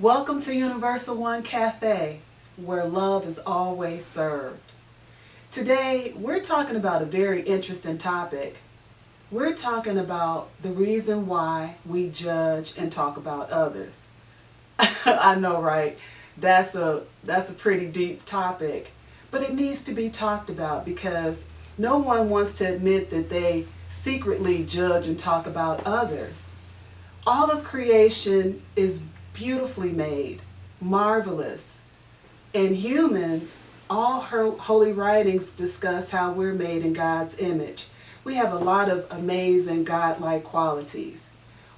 Welcome to Universal One Cafe, where love is always served. Today, we're talking about a very interesting topic. We're talking about the reason why we judge and talk about others. I know, right? That's a pretty deep topic, but it needs to be talked about because no one wants to admit that they secretly judge and talk about others. All of creation is beautifully made, marvelous. And humans, all holy writings discuss how we're made in God's image. We have a lot of amazing godlike qualities.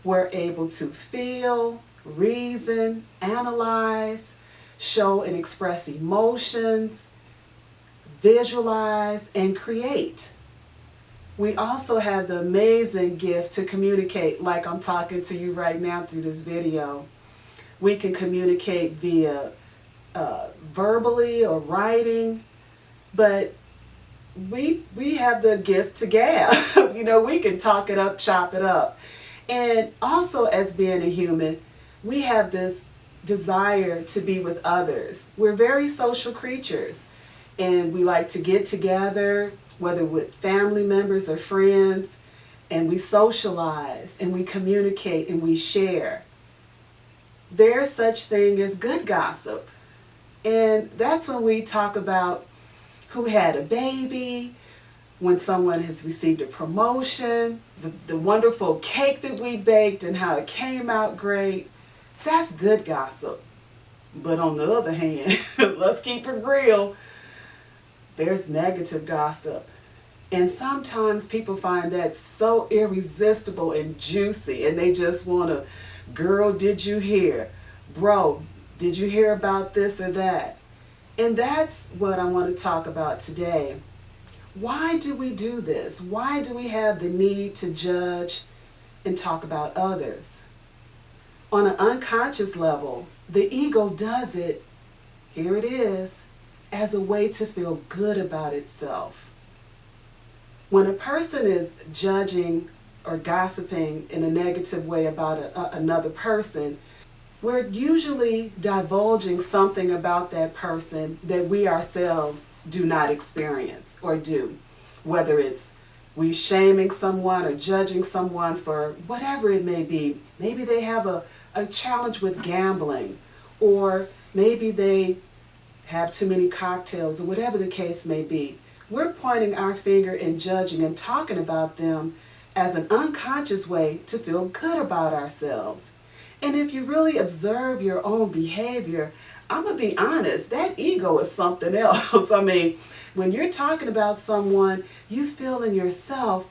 We're able to feel, reason, analyze, show and express emotions, visualize, and create. We also have the amazing gift to communicate like I'm talking to you right now through this video. We can communicate via verbally or writing, but we have the gift to gab. We can talk it up, chop it up. And also, as being a human, we have this desire to be with others. We're very social creatures, and we like to get together, whether with family members or friends, and we socialize and we communicate and we share. There's such thing as good gossip. And that's when we talk about who had a baby, when someone has received a promotion, the wonderful cake that we baked and how it came out great. That's good gossip. But on the other hand, let's keep it real, there's negative gossip. And sometimes people find that so irresistible and juicy, and they just want to, girl, did you hear? Bro, did you hear about this or that? And that's what I want to talk about today. Why do we do this? Why do we have the need to judge and talk about others? On an unconscious level, the ego does it, here it is, as a way to feel good about itself. When a person is judging or gossiping in a negative way about another person, we're usually divulging something about that person that we ourselves do not experience or do. Whether it's we shaming someone or judging someone for whatever it may be. Maybe they have a challenge with gambling, or maybe they have too many cocktails, or whatever the case may be. We're pointing our finger and judging and talking about them as an unconscious way to feel good about ourselves. And if you really observe your own behavior, I'm going to be honest, that ego is something else. I mean, when you're talking about someone, you feel in yourself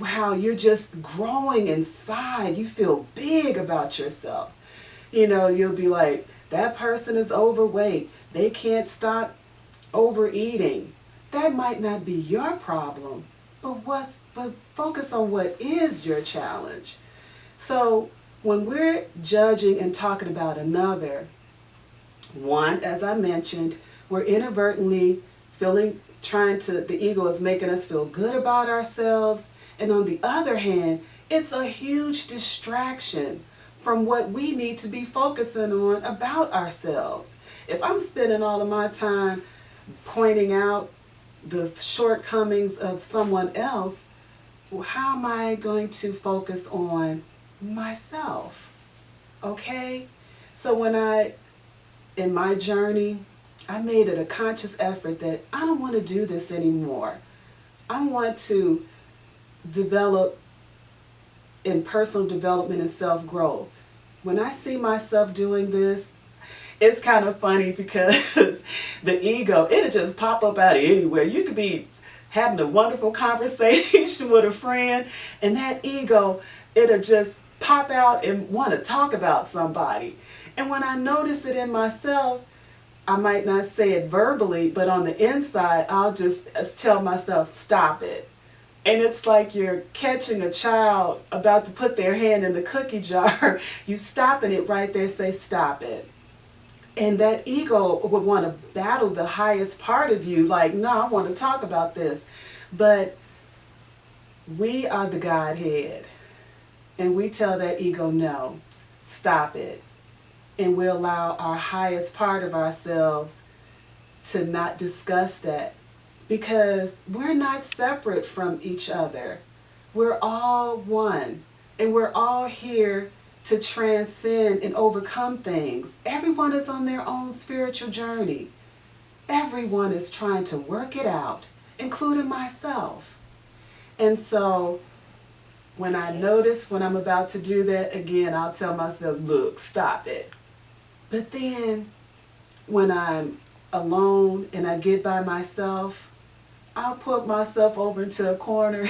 how you're just growing inside. You feel big about yourself. You'll be like, that person is overweight. They can't stop overeating. That might not be your problem, but focus on what is your challenge. So when we're judging and talking about another, one, as I mentioned, we're inadvertently the ego is making us feel good about ourselves. And on the other hand, it's a huge distraction from what we need to be focusing on about ourselves. If I'm spending all of my time pointing out the shortcomings of someone else, well, how am I going to focus on myself? Okay? So in my journey, I made it a conscious effort that I don't want to do this anymore. I want to develop in personal development and self-growth. When I see myself doing this, it's kind of funny because the ego, it'll just pop up out of anywhere. You could be having a wonderful conversation with a friend, and that ego, it'll just pop out and want to talk about somebody. And when I notice it in myself, I might not say it verbally, but on the inside, I'll just tell myself, stop it. And it's like you're catching a child about to put their hand in the cookie jar. You stopping it right there, say, stop it. And that ego would want to battle the highest part of you, like, no, I want to talk about this. But we are the Godhead. And we tell that ego, no, stop it. and we allow our highest part of ourselves to not discuss that, because we're not separate from each other. We're all one, and we're all here to transcend and overcome things. Everyone is on their own spiritual journey. Everyone is trying to work it out, including myself. And so when I notice when I'm about to do that, again, I'll tell myself, look, stop it. But then when I'm alone and I get by myself, I'll put myself over into a corner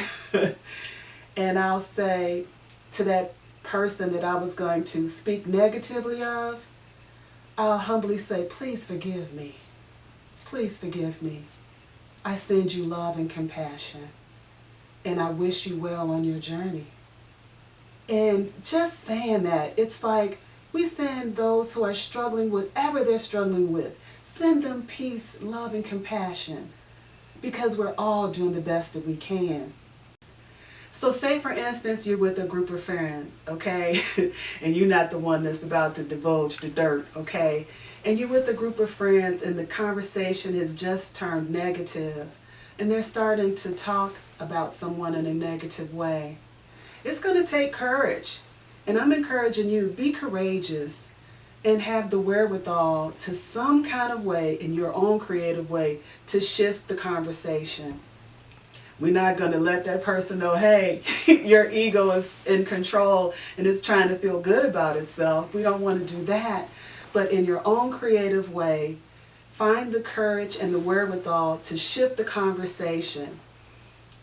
and I'll say to that person that I was going to speak negatively of, I'll humbly say, please forgive me. Please forgive me. I send you love and compassion, and I wish you well on your journey. And just saying that, it's like we send those who are struggling with whatever they're struggling with, send them peace, love, and compassion, because we're all doing the best that we can. So say, for instance, you're with a group of friends, okay? And you're not the one that's about to divulge the dirt, okay? And you're with a group of friends and the conversation has just turned negative and they're starting to talk about someone in a negative way. It's going to take courage. And I'm encouraging you, be courageous and have the wherewithal to some kind of way, in your own creative way, to shift the conversation. We're not going to let that person know, hey, your ego is in control and it's trying to feel good about itself. We don't want to do that. But in your own creative way, find the courage and the wherewithal to shift the conversation.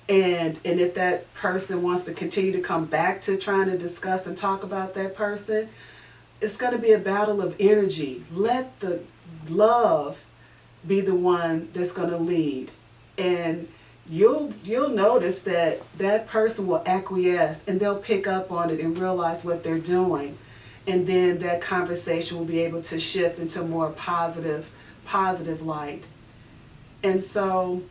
And if that person wants to continue to come back to trying to discuss and talk about that person, it's going to be a battle of energy. Let the love be the one that's going to lead. And you'll notice that that person will acquiesce and they'll pick up on it and realize what they're doing. And then that conversation will be able to shift into a more positive light. And so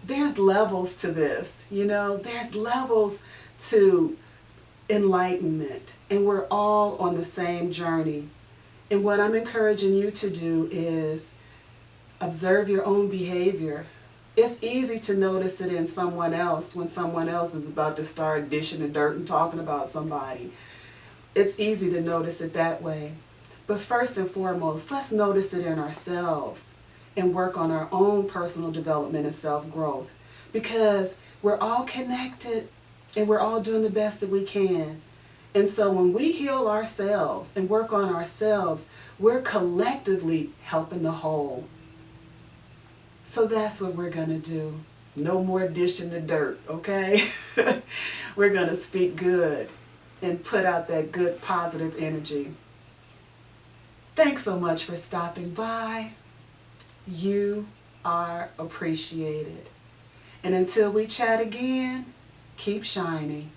there's levels to this, there's levels to enlightenment, and we're all on the same journey. And what I'm encouraging you to do is observe your own behavior. It's easy to notice it in someone else when someone else is about to start dishing the dirt and talking about somebody. It's easy to notice it that way. But first and foremost, let's notice it in ourselves and work on our own personal development and self-growth, because we're all connected and we're all doing the best that we can. And so when we heal ourselves and work on ourselves, we're collectively helping the whole. So that's what we're going to do. No more dishing the dirt, okay? We're going to speak good and put out that good positive energy. Thanks so much for stopping by. You are appreciated. And until we chat again, keep shining.